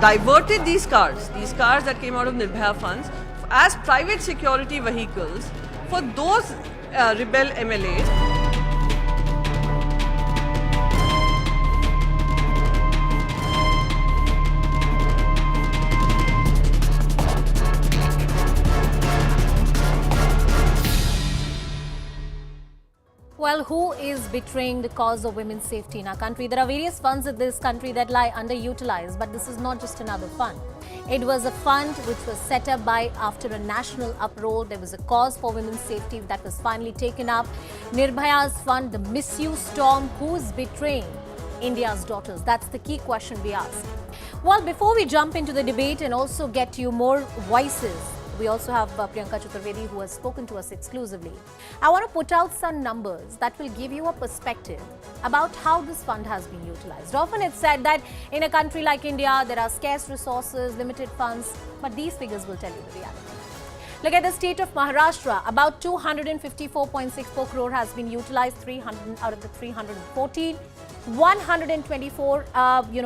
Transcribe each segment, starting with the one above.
diverted these cars that came out of Nirbhaya funds, as private security vehicles for those rebel MLAs. Well, who is betraying the cause of women's safety in our country? There are various funds in this country that lie underutilized, but this is not just another fund. It was a fund which was set up after a national uproar. There was a cause for women's safety that was finally taken up. Nirbhaya's fund, the misuse storm, who is betraying India's daughters? That's the key question we ask. Well, before we jump into the debate and also get to you more voices, we also have Priyanka Chaturvedi, who has spoken to us exclusively. I want to put out some numbers that will give you a perspective about how this fund has been utilized. Often it's said that in a country like India, there are scarce resources, limited funds, but these figures will tell you the reality. Look at the state of Maharashtra. About 254.64 crore has been utilized, 300 out of the 314. 124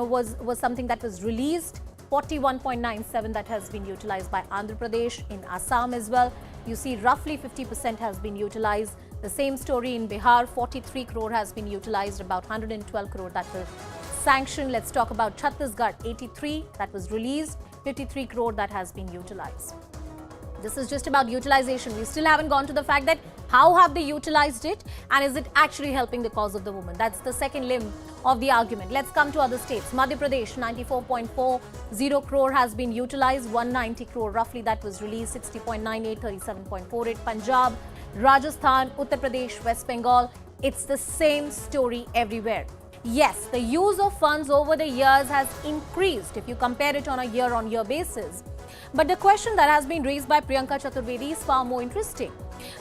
was something that was released. 41.97 that has been utilized by Andhra Pradesh. In Assam as well, you see roughly 50% has been utilized. The same story in Bihar, 43 crore has been utilized, about 112 crore that were sanctioned. Let's talk about Chhattisgarh, 83 that was released, 53 crore that has been utilized. This is just about utilization. We still haven't gone to the fact that how have they utilized it and is it actually helping the cause of the woman? That's the second limb of the argument. Let's come to other states. Madhya Pradesh, 94.40 crore has been utilized, 190 crore roughly that was released, 60.98, 37.48. Punjab, Rajasthan, Uttar Pradesh, West Bengal, it's the same story everywhere. Yes, the use of funds over the years has increased if you compare it on a year-on-year basis. But the question that has been raised by Priyanka Chaturvedi is far more interesting.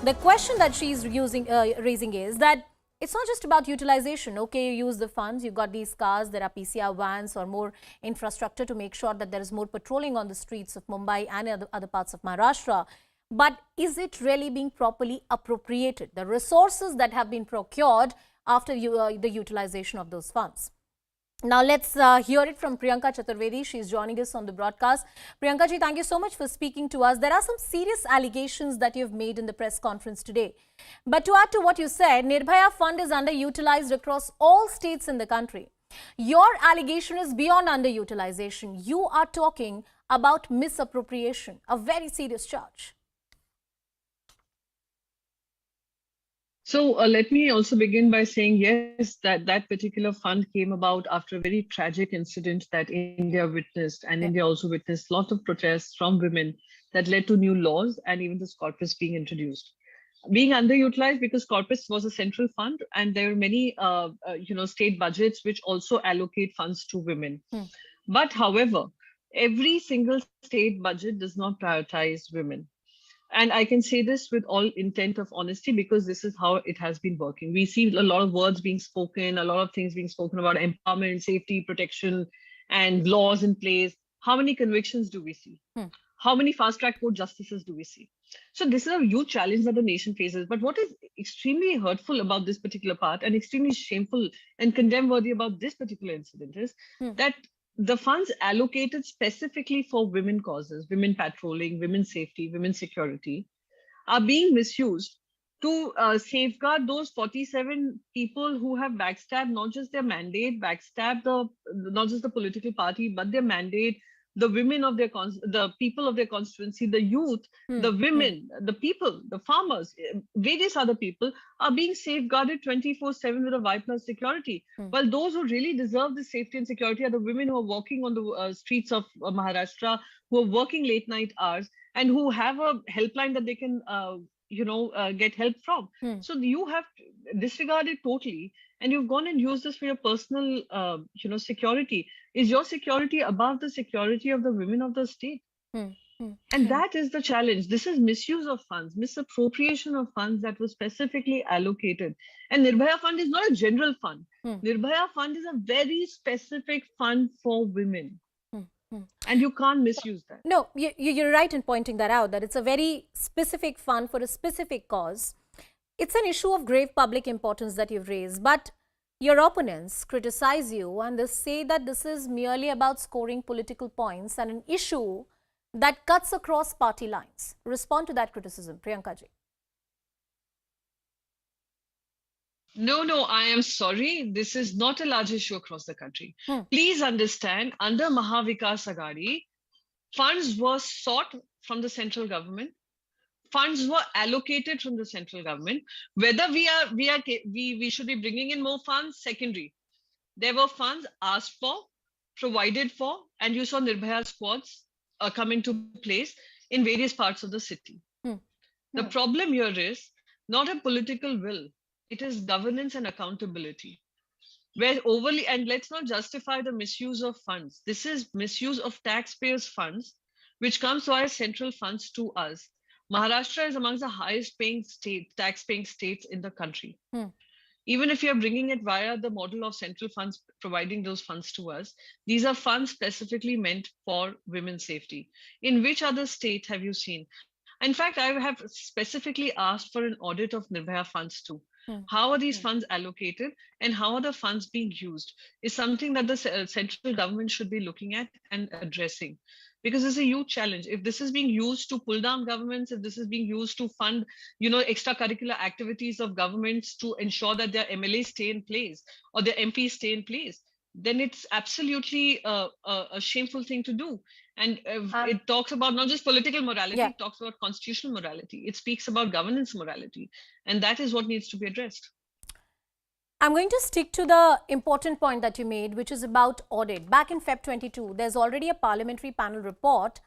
The question that she's raising is that it's not just about utilization. Okay, you use the funds, you've got these cars, there are PCR vans or more infrastructure to make sure that there is more patrolling on the streets of Mumbai and other parts of Maharashtra. But is it really being properly appropriated? The resources that have been procured after the utilization of those funds. Now, let's hear it from Priyanka Chaturvedi. She's joining us on the broadcast. Priyanka ji, thank you so much for speaking to us. There are some serious allegations that you've made in the press conference today. But to add to what you said, Nirbhaya Fund is underutilized across all states in the country. Your allegation is beyond underutilization. You are talking about misappropriation, a very serious charge. So let me also begin by saying, yes, that particular fund came about after a very tragic incident that India witnessed, and India also witnessed lots of protests from women that led to new laws and even this corpus being introduced. Being underutilized because corpus was a central fund, and there are many state budgets which also allocate funds to women. But however, every single state budget does not prioritize women. And I can say this with all intent of honesty because this is how it has been working. We see a lot of words being spoken, a lot of things being spoken about empowerment, safety, protection, and laws in place. How many convictions do we see? How many fast-track court justices do we see? So this is a huge challenge that the nation faces. But what is extremely hurtful about this particular part and extremely shameful and condemn-worthy about this particular incident is that the funds allocated specifically for women causes, women patrolling, women's safety, women's security, are being misused to safeguard those 47 people who have backstabbed not just their mandate, not just the political party, but their mandate, the women of the people of their constituency, the youth, the women, the people, the farmers, various other people are being safeguarded 24/7 with a Y+ security. While those who really deserve the safety and security are the women who are walking on the streets of Maharashtra, who are working late night hours, and who have a helpline that they can get help from. So you have disregarded totally, and you've gone and used this for your personal security. Is your security above the security of the women of the state? And that is the challenge. This is misuse of funds, misappropriation of funds that was specifically allocated. And Nirbhaya Fund is not a general fund. Nirbhaya Fund is a very specific fund for women. And you can't misuse that. No, you're right in pointing that out, that it's a very specific fund for a specific cause. It's an issue of grave public importance that you've raised. But Your opponents criticize you and they say that this is merely about scoring political points and an issue that cuts across party lines. Respond to that criticism, Priyanka ji. No, I am sorry. This is not a large issue across the country. Hmm. Please understand, under Mahavikas Aghadi, funds were sought from the central government. Funds were allocated from the central government. Whether we should be bringing in more funds, secondary. There were funds asked for, provided for, and you saw Nirbhaya squads come into place in various parts of the city. The problem here is not a political will, it is governance and accountability. Where overly, and let's not justify the misuse of funds. This is misuse of taxpayers' funds, which comes via central funds to us. Maharashtra is amongst the highest paying tax paying states in the country. Even if you're bringing it via the model of central funds providing those funds to us, these are funds specifically meant for women's safety. In which other state have you seen? In fact, I have specifically asked for an audit of Nirbhaya funds too. How are these funds allocated and how are the funds being used is something that the central government should be looking at and addressing, because it's a huge challenge. If this is being used to pull down governments, if this is being used to fund, extracurricular activities of governments to ensure that their MLAs stay in place or their MPs stay in place, then it's absolutely a shameful thing to do. And it talks about not just political morality, it talks about constitutional morality. It speaks about governance morality. And that is what needs to be addressed. I'm going to stick to the important point that you made, which is about audit. Back in Feb 22, there's already a parliamentary panel report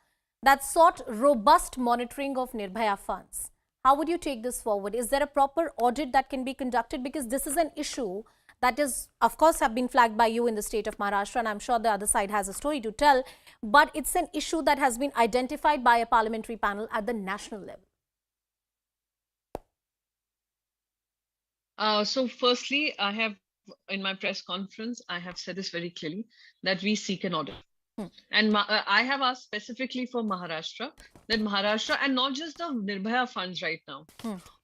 that sought robust monitoring of Nirbhaya funds. How would you take this forward? Is there a proper audit that can be conducted? Because this is an issue that is, of course, have been flagged by you in the state of Maharashtra, and I'm sure the other side has a story to tell, but it's an issue that has been identified by a parliamentary panel at the national level. So firstly, I have, in my press conference, I have said this very clearly, that we seek an audit. And I have asked specifically for Maharashtra, that Maharashtra, and not just the Nirbhaya funds right now,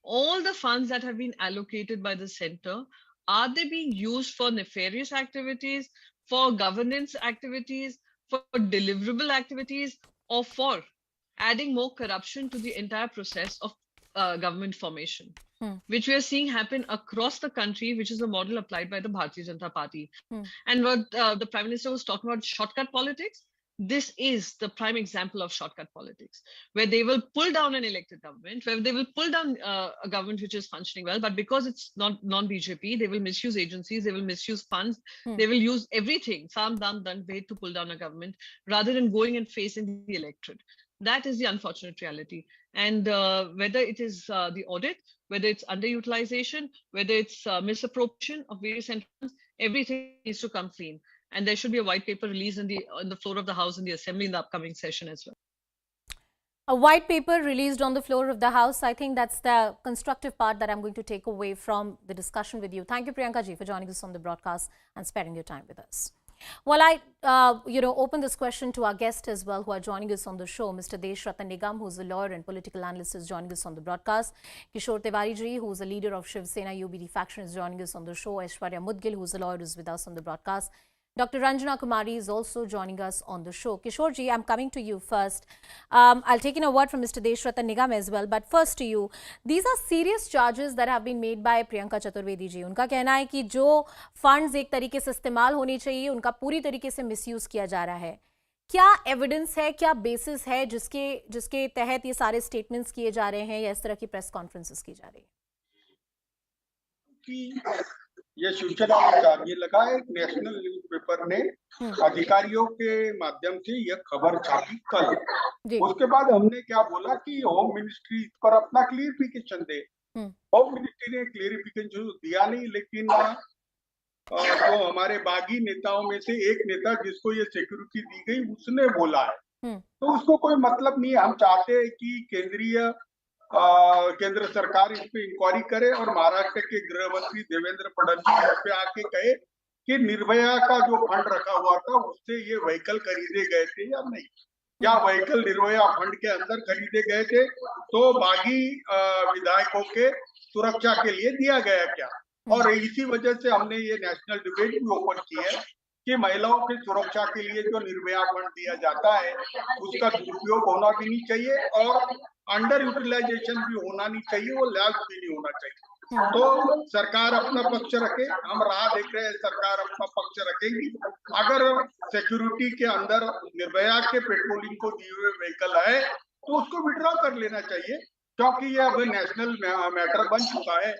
all the funds that have been allocated by the center, are they being used for nefarious activities, for governance activities, for deliverable activities, or for adding more corruption to the entire process of government formation, which we are seeing happen across the country, which is a model applied by the Bharatiya Janata Party. And what the Prime Minister was talking about, shortcut politics, this is the prime example of shortcut politics, where they will pull down an elected government, where they will pull down a government which is functioning well, but because it's not non-BJP, they will misuse agencies, they will misuse funds, they will use everything, Sam Dam Dandbhed, to pull down a government, rather than going and facing the electorate. That is the unfortunate reality. And whether it is the audit, whether it's underutilization, whether it's misappropriation of various funds, everything needs to come clean. And there should be a white paper released on the floor of the House in the Assembly in the upcoming session as well. A white paper released on the floor of the House. I think that's the constructive part that I'm going to take away from the discussion with you. Thank you, Priyanka ji, for joining us on the broadcast and sparing your time with us. Well, I, open this question to our guests as well, who are joining us on the show. Mr. Deshratan Nigam, who's a lawyer and political analyst, is joining us on the broadcast. Kishore Tiwari ji, who's a leader of Shiv Sena UBD faction, is joining us on the show. Aishwarya Mudgil, who's a lawyer, is with us on the broadcast. Dr. Ranjana Kumari is also joining us on the show. Kishore ji, I'm coming to you first. I'll take in a word from Mr. Deshratan Nigam as well, but first to you. These are serious charges that have been made by Priyanka Chaturvedi ji. उनका कहना है कि जो funds एक तरीके से इस्तेमाल होने चाहिए, उनका पूरी तरीके से misuse किया जा रहा है. क्या evidence है, क्या basis है जिसके तहत ये सारे statements किए जा रहे हैं या इस तरह की press conferences की जा रही है? ये सूचना ये लगा एक नेशनल न्यूज़पेपर ने अधिकारियों के माध्यम से यह खबर छापी कल। उसके बाद हमने क्या बोला कि होम मिनिस्ट्री इस पर अपना क्लियरिफिकेशन दे। होम मिनिस्ट्री ने क्लियरिफिकेशन दिया नहीं, लेकिन जो हमारे बागी नेताओं में से एक नेता जिसको ये सिक्योरिटी दी गई, उसने बोला है, तो उसको कोई मतलब नहीं है। हम चाहते हैं कि केंद्र सरकार इस पे इंक्वायरी करे और महाराष्ट्र के गृह मंत्री देवेंद्र फडणवीस इस पे आके कहे कि निर्भया का जो फंड रखा हुआ था उससे ये व्हीकल खरीदे गए थे या नहीं, या व्हीकल निर्भया फंड के अंदर खरीदे गए थे तो बागी विधायकों के सुरक्षा के लिए दिया गया क्या। और इसी वजह से हमने ये नेशनल डिबेट भी ओपन की है कि महिलाओं की सुरक्षा के लिए जो निर्भया फंड दिया जाता है उसका दुरुपयोग होना भी नहीं चाहिए और अंडर यूटिलाइजेशन भी होना नहीं चाहिए, वो लैप्स भी नहीं होना चाहिए। तो सरकार अपना पक्ष रखे, हम राह देख रहे हैं, सरकार अपना पक्ष रखेगी। अगर सिक्योरिटी के अंदर निर्भया के पेट्रोलिंग को दिए हुए व्हीकल है तो उसको विड्रॉ कर लेना चाहिए, क्योंकि ये अब नेशनल मैटर बन चुका है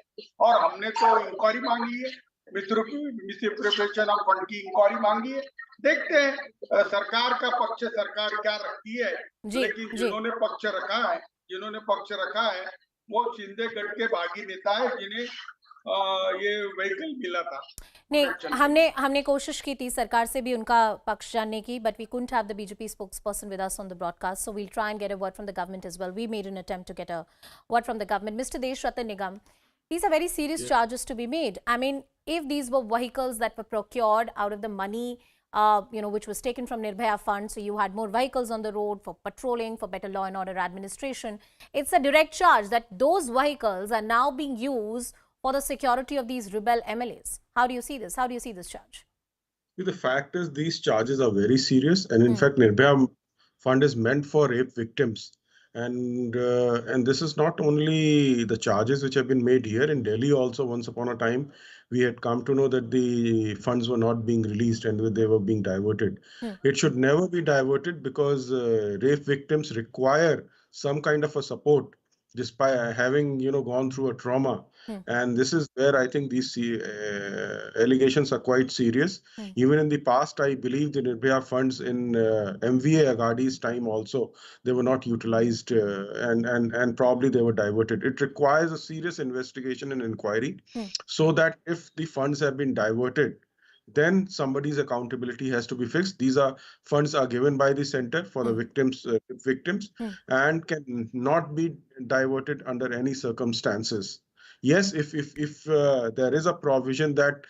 और हमने तो इंक्वायरी मांगी है, मिसअप्रोप्रिएशन ऑफ फंड की इंक्वायरी मांगी है। देखते हैं सरकार का पक्ष सरकार क्या रखती है, लेकिन जिन्होंने पक्ष रखा है वो शिंदे गढ़ के बागी नेता है जिन्हें ये व्हीकल मिला था। नहीं, हमने कोशिश की थी सरकार से भी उनका पक्ष जानने की, but we couldn't have the BJP spokesperson with us on the broadcast, so we'll try and get a word from the government as well. We made an attempt to get a word from the government. Mr. Desh Ratan Nigam, these are very serious charges to be made. I mean, if these were vehicles that were procured out of the money, which was taken from Nirbhaya Fund, so you had more vehicles on the road for patrolling, for better law and order administration, it's a direct charge that those vehicles are now being used for the security of these rebel MLAs. How do you see this? How do you see this charge? The fact is these charges are very serious, and in fact Nirbhaya Fund is meant for rape victims. And this is not only the charges which have been made here in Delhi. Also, once upon a time, we had come to know that the funds were not being released and they were being diverted. It should never be diverted because rape victims require some kind of a support, despite having gone through a trauma. And this is where I think these allegations are quite serious. Even in the past, I believe the Nirbhaya funds in MVA Agadi's time also, they were not utilized and probably they were diverted. It requires a serious investigation and inquiry so that if the funds have been diverted, then somebody's accountability has to be fixed. These funds are given by the center for the victims and can not be diverted under any circumstances. Yes, if there is a provision that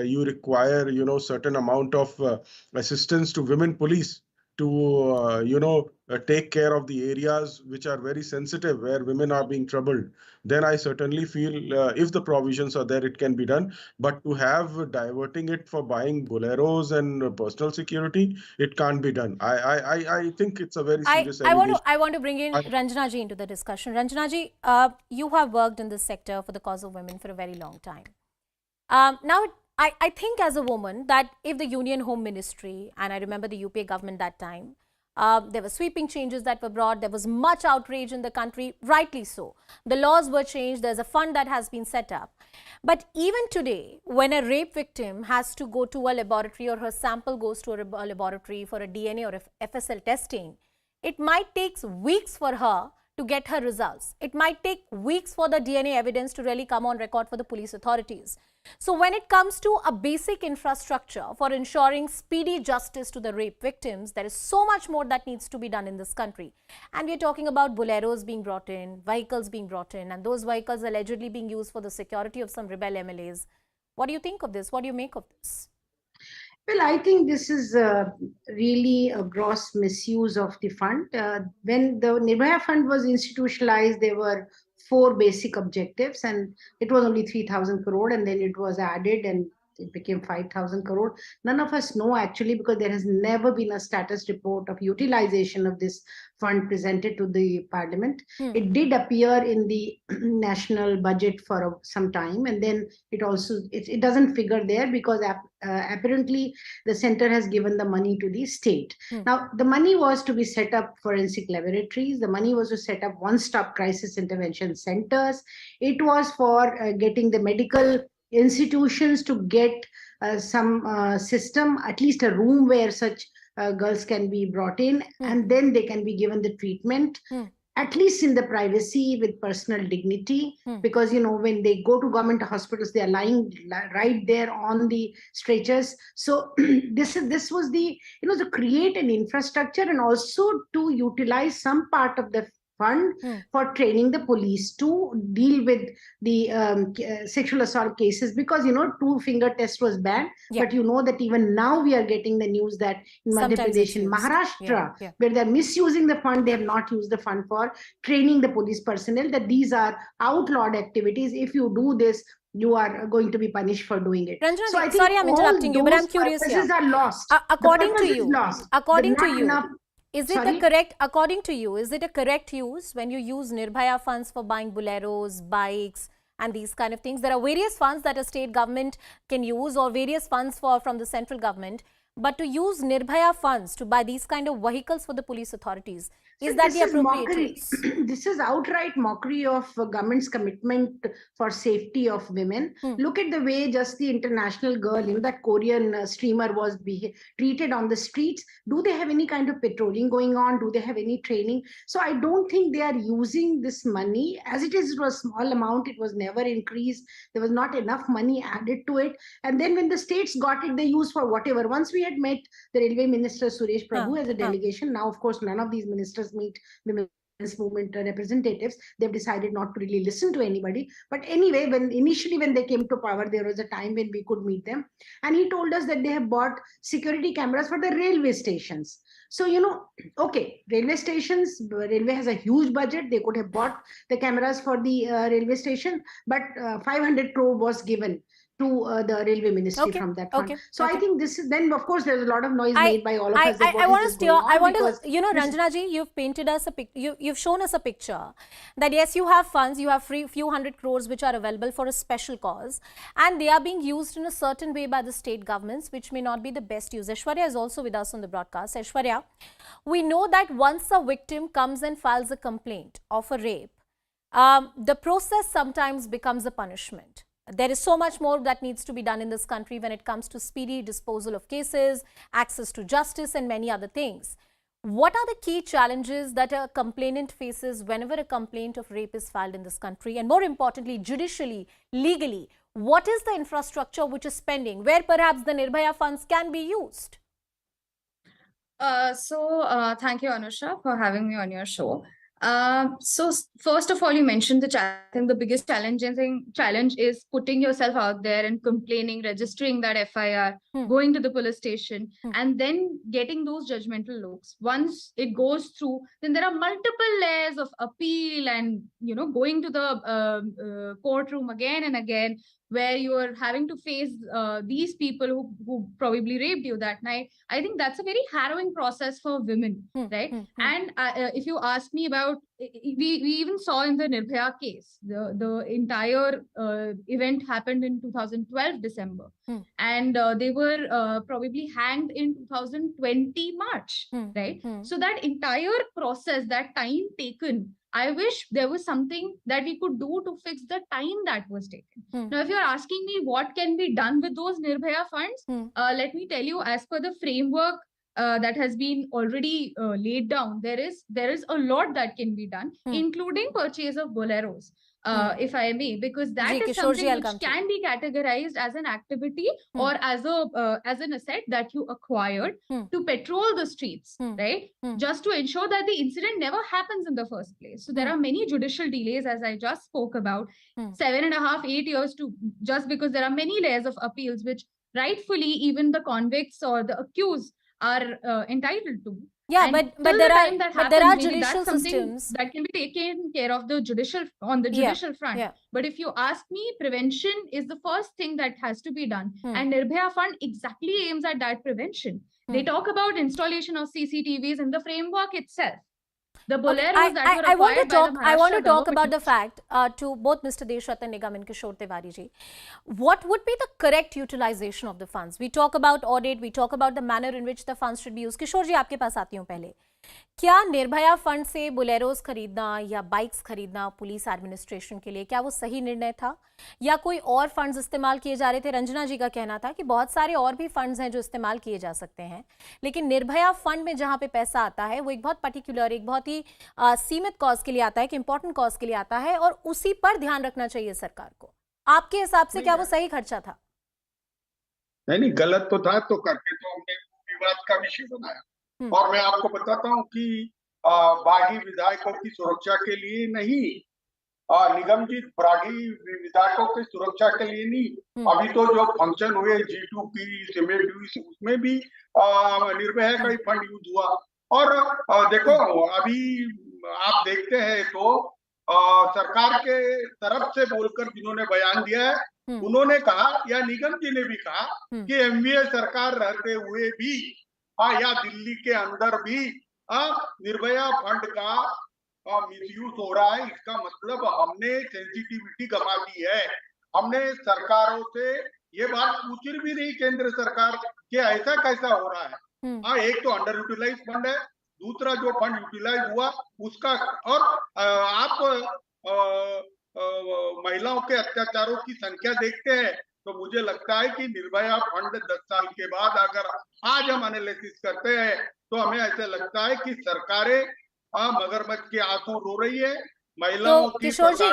you require, certain amount of assistance to women police to, take care of the areas which are very sensitive, where women are being troubled, then I certainly feel if the provisions are there, it can be done. But to have diverting it for buying Boleros and personal security, it can't be done. I think it's a very serious allegation. I want to bring in Ranjana ji into the discussion. Ranjana ji, you have worked in this sector for the cause of women for a very long time. Now, I think as a woman that if the Union Home Ministry, and I remember the UPA government that time, there were sweeping changes that were brought. There was much outrage in the country, rightly so. The laws were changed. There's a fund that has been set up. But even today, when a rape victim has to go to a laboratory or her sample goes to a laboratory for a DNA or FSL testing, it might take weeks for her to get her results. It might take weeks for the DNA evidence to really come on record for the police authorities. So when it comes to a basic infrastructure for ensuring speedy justice to the rape victims, there is so much more that needs to be done in this country. And we're talking about Boleros being brought in, vehicles being brought in, and those vehicles allegedly being used for the security of some rebel MLAs. What do you think of this? What do you make of this? Well, I think this is really a gross misuse of the fund. When the Nirbhaya Fund was institutionalized, there were 4 basic objectives, and it was only 3,000 crore, and then it was added and it became 5,000 crore. None of us know actually, because there has never been a status report of utilization of this fund presented to the parliament. It did appear in the national budget for some time, and then it doesn't figure there because apparently the center has given the money to the state. Now, the money was to be set up forensic laboratories. The money was to set up one-stop crisis intervention centers. It was for getting the medical institutions to get some system, at least a room where such girls can be brought in, and then they can be given the treatment, at least in the privacy with personal dignity, because when they go to government hospitals, they are lying right there on the stretchers. So this was the to create an infrastructure and also to utilize some part of the fund for training the police to deal with the sexual assault cases, because 2-finger test was banned, but that even now we are getting the news that in Madhya Pradesh, in Maharashtra, where they're misusing the fund, they have not used the fund for training the police personnel, that these are outlawed activities. If you do this, you are going to be punished for doing it. Ranjana, So I think sorry, I'm interrupting you, but I'm curious here. Are lost. According to is you, lost. according to you, enough, is it the correct? According to you, is it a correct use when you use Nirbhaya funds for buying Boleros, bikes, and these kind of things? There are various funds that a state government can use, or various funds from the central government. But to use Nirbhaya funds to buy these kind of vehicles for the police authorities, is that the appropriate use? This is outright mockery of government's commitment for safety of women. Look at the way just the international girl, that Korean streamer was treated on the streets. Do they have any kind of patrolling going on? Do they have any training? So I don't think they are using this money. As it is, it was a small amount. It was never increased. There was not enough money added to it. And then when the states got it, they used for whatever. Once we had met the Railway Minister Suresh Prabhu as a delegation. Now, of course, none of these ministers meet women's movement representatives. They've decided not to really listen to anybody. But anyway, initially when they came to power, there was a time when we could meet them. And he told us that they have bought security cameras for the railway stations. So, okay, railway stations, railway has a huge budget. They could have bought the cameras for the railway station, but 500 crore was given to the railway ministry from that fund. So I think this is, then of course there's a lot of noise made by all of us. I want to steer, Ranjana ji, you've painted us you've shown us a picture that yes, you have funds, you have few hundred crores which are available for a special cause, and they are being used in a certain way by the state governments, which may not be the best use. Aishwarya is also with us on the broadcast. Aishwarya, we know that once a victim comes and files a complaint of a rape, the process sometimes becomes a punishment. There is so much more that needs to be done in this country when it comes to speedy disposal of cases, access to justice, and many other things. What are the key challenges that a complainant faces whenever a complaint of rape is filed in this country? And more importantly, judicially, legally, what is the infrastructure which is pending, where perhaps the Nirbhaya funds can be used? Thank you, Anusha, for having me on your show. So first of all, you mentioned I think the biggest challenge is putting yourself out there and complaining, registering that FIR, going to the police station, and then getting those judgmental looks. Once it goes through, then there are multiple layers of appeal and, going to the courtroom again and again, where you are having to face these people who probably raped you that night. I think that's a very harrowing process for women, right? And if you ask me about, we even saw in the Nirbhaya case, the entire event happened in 2012 December, and they were probably hanged in 2020 March, right? So that entire process, that time taken, I wish there was something that we could do to fix the time that was taken. Now, if you're asking me what can be done with those Nirbhaya funds, let me tell you, as per the framework that has been already laid down, there is a lot that can be done, including purchase of Boleros. If I may, because that is something which can be categorized as an activity or as an asset that you acquired to patrol the streets, right? Just to ensure that the incident never happens in the first place. So there are many judicial delays, as I just spoke about, 7.5, 8 years just because there are many layers of appeals, which rightfully even the convicts or the accused are entitled to. Yeah, but there are judicial systems that can be taken care of on the judicial front. Yeah. But if you ask me, prevention is the first thing that has to be done. And Nirbhaya Fund exactly aims at that prevention. They talk about installation of CCTVs in the framework itself. The Boleros I want to talk about the fact to both Mr. Deshratan Nigam and Kishore Tiwari ji. What would be the correct utilization of the funds? We talk about audit, we talk about the manner in which the funds should be used. Kishore ji, आपके पास आती हूँ पहले. क्या Nirbhaya fund से बोलेरोस खरीदना या bikes खरीदना police administration के लिए, क्या वो सही निर्णय था या कोई और फंड्स इस्तेमाल किए जा रहे थे? रंजना जी का कहना था कि बहुत सारे और भी फंड्स हैं जो इस्तेमाल किए जा सकते हैं, लेकिन निर्भया फंड में जहां पे पैसा आता है वो एक बहुत पर्टिकुलर, एक बहुत ही सीमित कॉज के लिए आता है, कि इंपॉर्टेंट कॉज के लिए आता है, और उसी पर ध्यान रखना चाहिए सरकार को. आपके हिसाब से क्या वो सही खर्चा था? नहीं, गलत तो था, तो करके तो हमने विवाद का विषय बनाया. और मैं आपको बताता हूं कि बागी विधायकों की सुरक्षा के लिए नहीं, निगम जी बागी विधायकों की सुरक्षा के लिए नहीं, अभी तो जो फंक्शन हुए G2 की सीमेंट हुई, उसमें भी निर्भया का ही फंड यूज हुआ. और देखो, अभी आप देखते हैं तो सरकार के तरफ से बोलकर जिन्होंने बयान दिया है उन्होंने कहा या निगम जी ने भी कहा कि एमवीए सरकार रहते हुए भी या दिल्ली के अंदर भी निर्भया फंड का मिसयूज हो रहा है। इसका मतलब हमने सेंसिटिविटी गंवा दी है। हमने सरकारों से ये बात पूछ भी नहीं केंद्र सरकार कि ऐसा कैसा हो रहा है। एक तो अंडर यूटिलाइज फंड है, दूसरा जो फंड यूटिलाइज हुआ उसका, और आप महिलाओं के अत्याचारों की संख्या देखते हैं तो मुझे लगता है कि निर्भया फंड 10 साल के बाद अगर आज हम एनालिसिस करते हैं तो हमें ऐसा लगता है कि सरकारें मगरमच्छ के आंसू रो रही है। तो किशोर जी,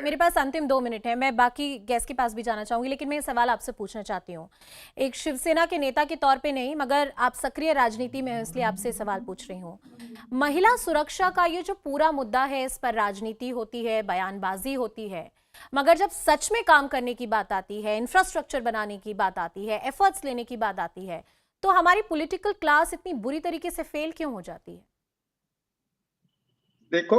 मेरे पास अंतिम 2 मिनट है, मैं बाकी गेस्ट के पास भी जाना चाहूंगी, लेकिन मैं ये सवाल आपसे पूछना चाहती हूँ एक शिवसेना के नेता के तौर पे नहीं, मगर आप सक्रिय राजनीति में हैं इसलिए आपसे सवाल पूछ रही हूँ। महिला सुरक्षा का ये जो पूरा मुद्दा है, इस पर राजनीति होती है, बयानबाजी होती है, मगर जब सच में काम करने की बात आती है, इंफ्रास्ट्रक्चर बनाने की बात आती है, एफर्ट्स लेने की बात आती है, तो हमारी पॉलिटिकल क्लास इतनी बुरी तरीके से फेल क्यों हो जाती है? देखो,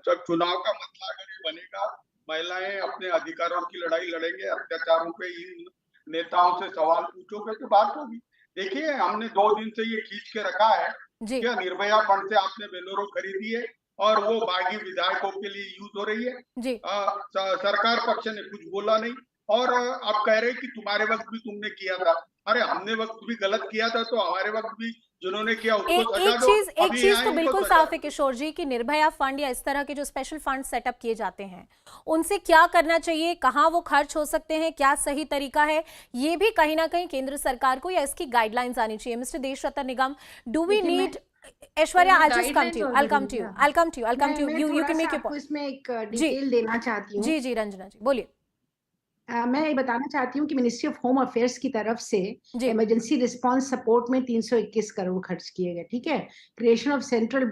जब चुनाव का मसला अगर ये बनेगा, महिलाएं अपने अधिकारों की लड़ाई लड़ेंगे, अत्याचारों पे इन नेताओं से सवाल पूछोगे तो बात होगी। देखिए, हमने 2 दिन से ये खींच के रखा है कि निर्भया फंड से आपने बोलेरो खरीदी है और वो बागी विधायकों के लिए यूज हो रही है। सरकार पक्ष ने कुछ बोला नहीं और आप कह रहे कि तुम्हारे वक्त भी तुमने किया था। अरे हमने वक्त भी गलत किया था तो हमारे वक्त भी जिन्होंने किया उसको सजा दो। एक चीज तो बिल्कुल साफ है किशोर जी कि निर्भया फंड या इस तरह के जो स्पेशल फंड सेटअप किए जाते हैं उनसे क्या करना चाहिए, कहां वो खर्च हो सकते हैं, क्या सही तरीका है, ये भी कहीं ना कहीं केंद्र सरकार को या इसकी गाइडलाइंस आनी चाहिए। Mister Deshratna Nigam, do we need Aishwarya, I'll just come to you. I'll come to you. You can make your point. इसमें एक डिटेल देना चाहती हूँ। जी रंजना जी बोलिए। मैं ये बताना चाहती हूँ कि मिनिस्ट्री ऑफ होम अफेयर्स की तरफ से इमरजेंसी रिस्पांस सपोर्ट में 321 करोड़ खर्च किए गए। ठीक है, creation of central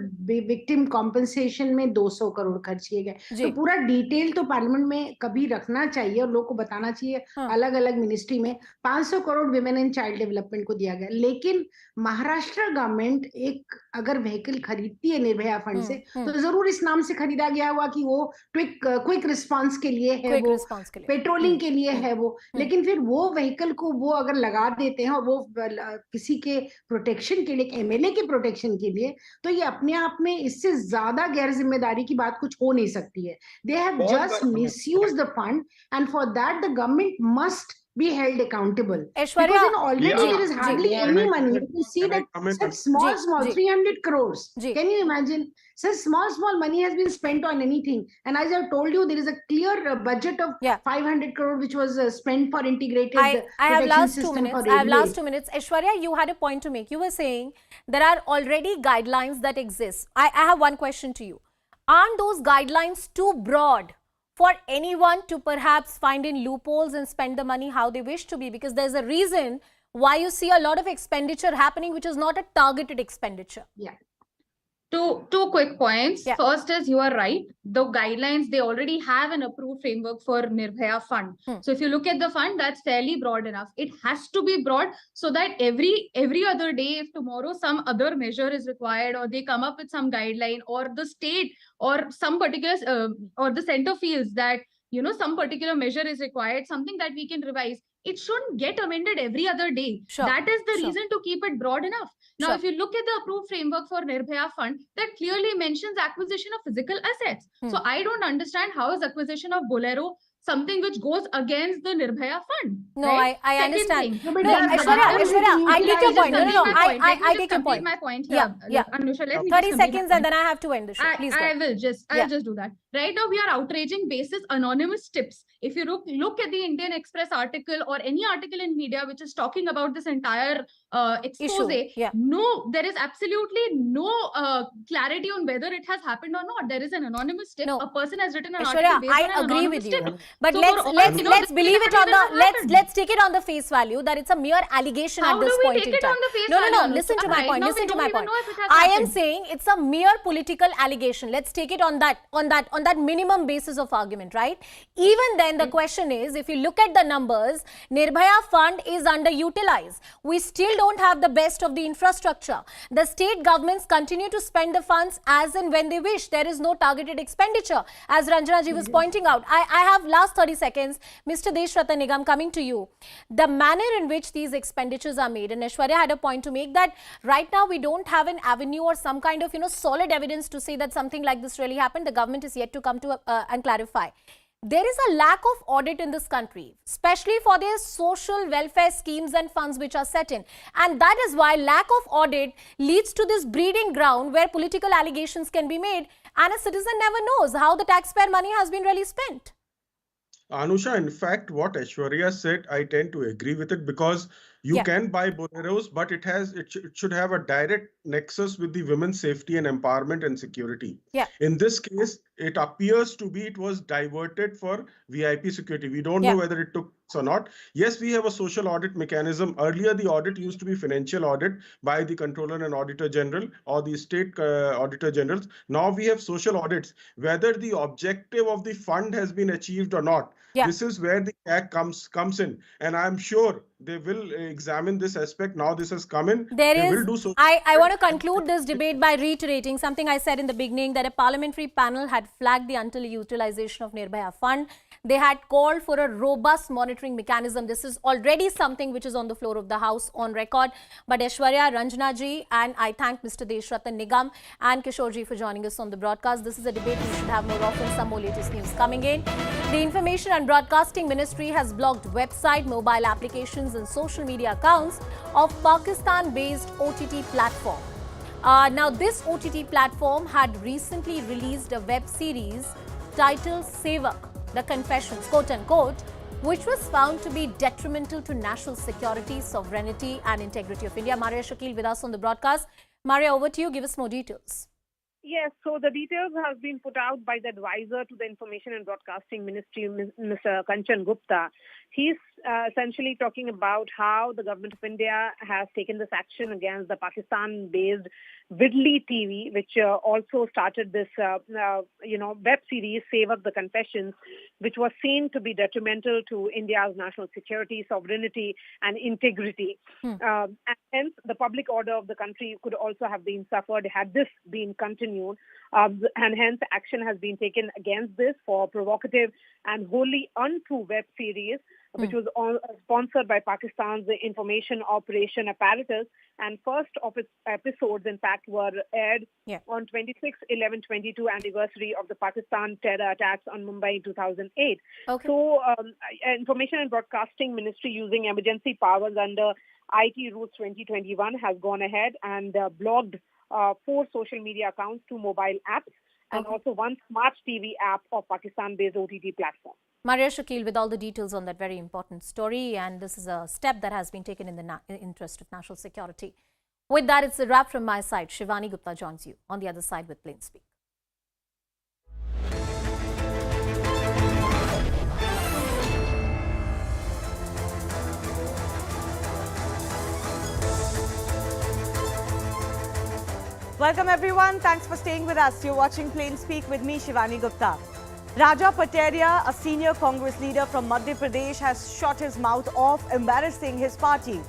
victim compensation में 200 करोड़ खर्च किए गए। तो पूरा डिटेल तो पार्लियामेंट में कभी रखना चाहिए और लोग को बताना चाहिए। अलग अलग मिनिस्ट्री में 500 crore women and child development को दिया गया। लेकिन महाराष्ट्र गवर्नमेंट एक अगर व्हीकल खरीदती है निर्भया फंड से तो जरूर इस नाम से खरीदा गया हुआ कि वो क्विक रिस्पांस के लिए है, वो पेट्रोलिंग के लिए है वो। लेकिन फिर वो व्हीकल को वो अगर लगा देते हैं और वो किसी के प्रोटेक्शन के लिए, एमएलए के प्रोटेक्शन के लिए, तो ये अपने आप में इससे ज्यादा गैर जिम्मेदारी की बात कुछ हो नहीं सकती है। They have just misused the fund and for that the government must be held accountable. Aishwarya, already there is hardly any money. You can see that such small 300 crores. Can you imagine? Such small money has been spent on anything. And as I told you, there is a clear budget of 500 crore which was spent for integrated I have last 2 minutes. I have last 2 minutes. Aishwarya, you had a point to make. You were saying there are already guidelines that exist. I have one question to you. Aren't those guidelines too broad for anyone to perhaps find in loopholes and spend the money how they wish to be? Because there's a reason why you see a lot of expenditure happening which is not a targeted expenditure. Yeah. Two quick points. First is, you are right. The guidelines, they already have an approved framework for Nirbhaya Fund. So if you look at the fund, that's fairly broad enough. It has to be broad so that every other day, if tomorrow some other measure is required or they come up with some guideline or the state or some particular or the center feels that, you know, some particular measure is required, something that we can revise, it shouldn't get amended every other day. That is the reason to keep it broad enough. Now, if you look at the approved framework for Nirbhaya Fund, that clearly mentions acquisition of physical assets. So I don't understand how is acquisition of Bolero something which goes against the Nirbhaya Fund. No, right? I understand. No, Aishwarya, I take your point. No, I take your point. My point here. Yeah. Anusha, let me 30 seconds and then I have to end the show. Please go. I'll just do that. Right now, we are outraging basis anonymous tips. If you look at the Indian Express article or any article in media which is talking about this entire expose, no, there is absolutely no clarity on whether it has happened or not. There is an anonymous tip. A person has written an article based on an anonymous tip. But let's believe it on the let's take it on the face value that it's a mere allegation at this point in time. No. Listen to my point. Listen to my point. I am saying it's a mere political allegation. Let's take it on that minimum basis of argument, right? Even then, the question is, if you look at the numbers, Nirbhaya Fund is underutilized. We still don't have the best of the infrastructure. The state governments continue to spend the funds as and when they wish. There is no targeted expenditure, as Ranjana ji was pointing out. I have last 30 seconds, Mr. Deshratan Nigam, coming to you. The manner in which these expenditures are made, and Aishwarya had a point to make that right now we don't have an avenue or some kind of, solid evidence to say that something like this really happened. The government is yet to come to and clarify. There is a lack of audit in this country, especially for their social welfare schemes and funds which are set in. And that is why lack of audit leads to this breeding ground where political allegations can be made and a citizen never knows how the taxpayer money has been really spent. Anusha, in fact, what Aishwarya said, I tend to agree with it, because you can buy Boleros, but it should have a direct nexus with the women's safety and empowerment and security. In this case, it appears to be it was diverted for VIP security. We don't know whether it took or not. Yes, we have a social audit mechanism. Earlier, the audit used to be financial audit by the Controller and Auditor General or the state Auditor Generals. Now we have social audits. Whether the objective of the fund has been achieved or not, this is where the act comes in. And I'm sure they will examine this aspect. Now this has come in. Will do so. I want to conclude this debate by reiterating something I said in the beginning, that a parliamentary panel had flagged the underutilization of Nirbhaya Fund. They had called for a robust monitoring mechanism. This is already something which is on the floor of the House on record. But Aishwarya, Ranjana ji, and I thank Mr. Deshratan Nigam and Kishore ji for joining us on the broadcast. This is a debate we should have more often. Some more latest news coming in. The Information and Broadcasting Ministry has blocked website, mobile applications and social media accounts of Pakistan-based OTT platform. Now, this OTT platform had recently released a web series titled Sevak, The Confessions, quote-unquote, which was found to be detrimental to national security, sovereignty and integrity of India. Maria Shakil with us on the broadcast. Maria, over to you. Give us more details. Yes, so the details have been put out by the advisor to the Information and Broadcasting Ministry, Mr. Kanchan Gupta. He's essentially talking about how the government of India has taken this action against the Pakistan-based Vidli TV, which also started this, web series, Sevak, The Confessions, which was seen to be detrimental to India's national security, sovereignty, and integrity. And hence, the public order of the country could also have been suffered had this been continued. And hence, action has been taken against this for provocative and wholly untrue web series, which was sponsored by Pakistan's information operation apparatus. And first of its episodes, in fact, were aired on 26/11/22 anniversary of the Pakistan terror attacks on Mumbai in 2008. So, Information and Broadcasting Ministry, using emergency powers under IT Rules 2021, has gone ahead and blocked 4 social media accounts, 2 mobile apps, and also 1 smart TV app of Pakistan-based OTT platform. Maria Shakil with all the details on that very important story, and this is a step that has been taken in the interest of national security. With that, it's a wrap from my side. Shivani Gupta joins you on the other side with Plain Speak. Welcome everyone. Thanks for staying with us. You're watching Plain Speak with me, Shivani Gupta. Raja Pateria, a senior Congress leader from Madhya Pradesh, has shot his mouth off, embarrassing his party.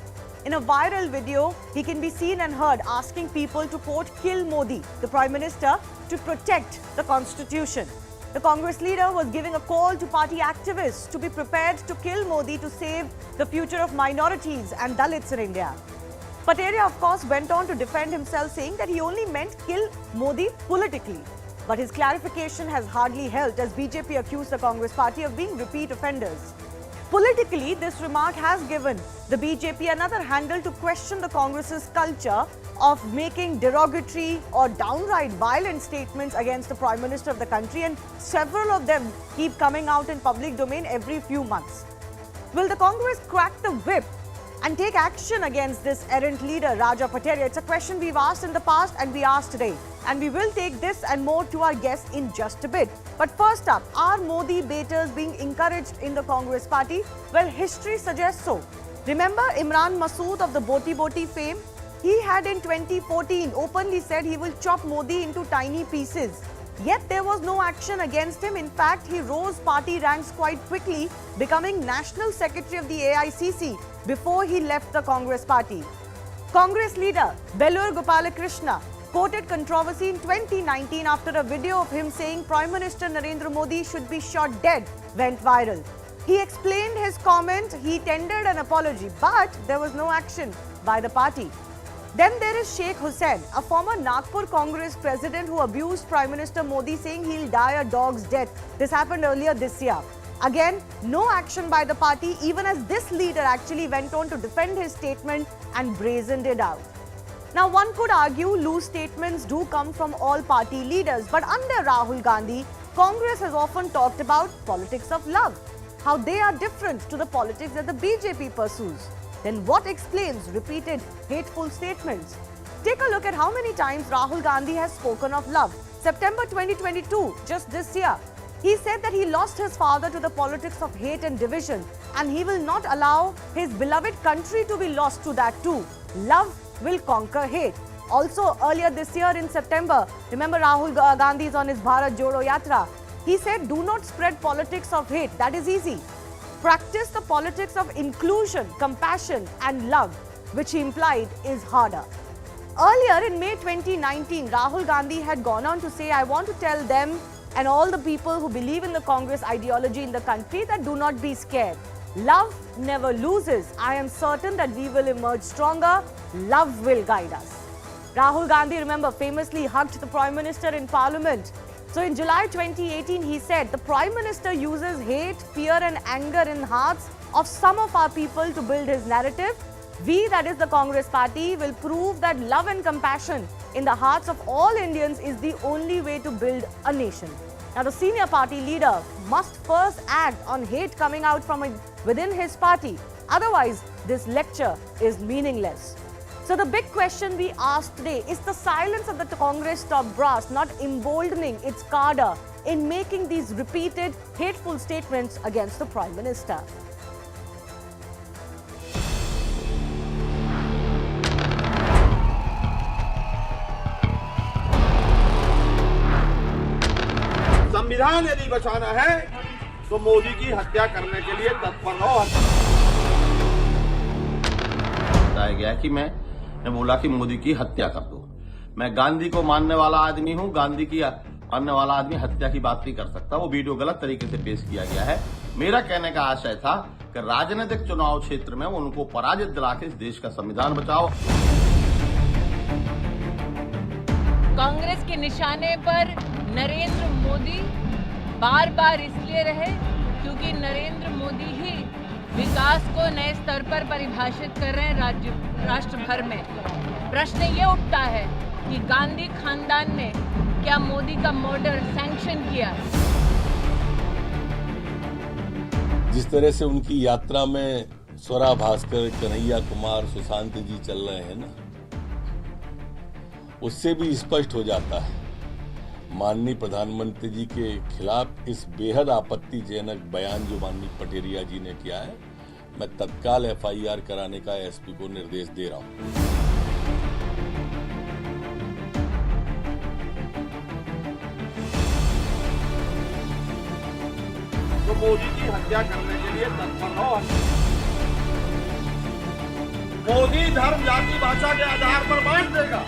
In a viral video, he can be seen and heard asking people to, quote, kill Modi, the Prime Minister, to protect the Constitution. The Congress leader was giving a call to party activists to be prepared to kill Modi to save the future of minorities and Dalits in India. Pateria, of course, went on to defend himself, saying that he only meant kill Modi politically. But his clarification has hardly helped, as BJP accused the Congress party of being repeat offenders. Politically, this remark has given the BJP another handle to question the Congress's culture of making derogatory or downright violent statements against the Prime Minister of the country, and several of them keep coming out in public domain every few months. Will the Congress crack the whip and take action against this errant leader, Raja Pateria? It's a question we've asked in the past and we ask today. And we will take this and more to our guests in just a bit. But first up, are Modi baiters being encouraged in the Congress party? Well, history suggests so. Remember Imran Masood of the Boti Boti fame? He had in 2014 openly said he will chop Modi into tiny pieces. Yet there was no action against him. In fact, he rose party ranks quite quickly, becoming National Secretary of the AICC before he left the Congress party. Congress leader Belur Gopalakrishna courted controversy in 2019 after a video of him saying Prime Minister Narendra Modi should be shot dead went viral. He explained his comment, he tendered an apology, but there was no action by the party. Then there is Sheikh Hussain, a former Nagpur Congress president who abused Prime Minister Modi saying he'll die a dog's death. This happened earlier this year. Again, no action by the party, even as this leader actually went on to defend his statement and brazened it out. Now, one could argue loose statements do come from all party leaders, but under Rahul Gandhi, Congress has often talked about politics of love, how they are different to the politics that the BJP pursues. Then what explains repeated hateful statements? Take a look at how many times Rahul Gandhi has spoken of love. September 2022, just this year, he said that he lost his father to the politics of hate and division, and he will not allow his beloved country to be lost to that too. Love will conquer hate. Also, earlier this year in September, remember Rahul Gandhi is on his Bharat Jodo Yatra. He said, do not spread politics of hate. That is easy. Practice the politics of inclusion, compassion and love, which he implied is harder. Earlier in May 2019, Rahul Gandhi had gone on to say, I want to tell them and all the people who believe in the Congress ideology in the country that do not be scared. Love never loses. I am certain that we will emerge stronger. Love will guide us. Rahul Gandhi, remember, famously hugged the Prime Minister in Parliament. So in July 2018, he said, the Prime Minister uses hate, fear and anger in hearts of some of our people to build his narrative. We, that is the Congress party, will prove that love and compassion in the hearts of all Indians is the only way to build a nation. Now, the senior party leader must first act on hate coming out from within his party. Otherwise, this lecture is meaningless. So the big question we ask today is the silence of the Congress top brass not emboldening its cadre in making these repeated hateful statements against the Prime Minister. संविधान यदि बचाना है तो मोदी की हत्या करने के लिए तत्पर रहो। बताया गया कि मैंने बोला कि मोदी की हत्या कर दो। मैं गांधी को मानने वाला आदमी हूं, गांधी की मानने वाला आदमी हत्या की बात नहीं कर सकता। वो वीडियो गलत तरीके से पेश किया गया है। मेरा कहने का आशय था कि राजनीतिक चुनाव क्षेत्र में उनको पराजित दिला के इस देश का संविधान बचाओ। कांग्रेस के निशाने पर नरेंद्र मोदी बार बार इसलिए रहे क्योंकि नरेंद्र मोदी ही विकास को नए स्तर पर परिभाषित कर रहे हैं राष्ट्र भर में। प्रश्न ये उठता है कि गांधी खानदान ने क्या मोदी का मर्डर सैंक्शन किया? जिस तरह से उनकी यात्रा में स्वरा भास्कर, कन्हैया कुमार, सुशांत जी चल रहे हैं ना, उससे भी स्पष्ट हो जाता है माननीय प्रधानमंत्री जी के खिलाफ इस बेहद आपत्तिजनक बयान जो माननीय पटेरिया जी ने किया है, मैं तत्काल एफआईआर कराने का एसपी को निर्देश दे रहा हूं। तो मोदी की हत्या करने के लिए तत्पर रहो। मोदी धर्म, जाति, भाषा के आधार पर बांट देगा।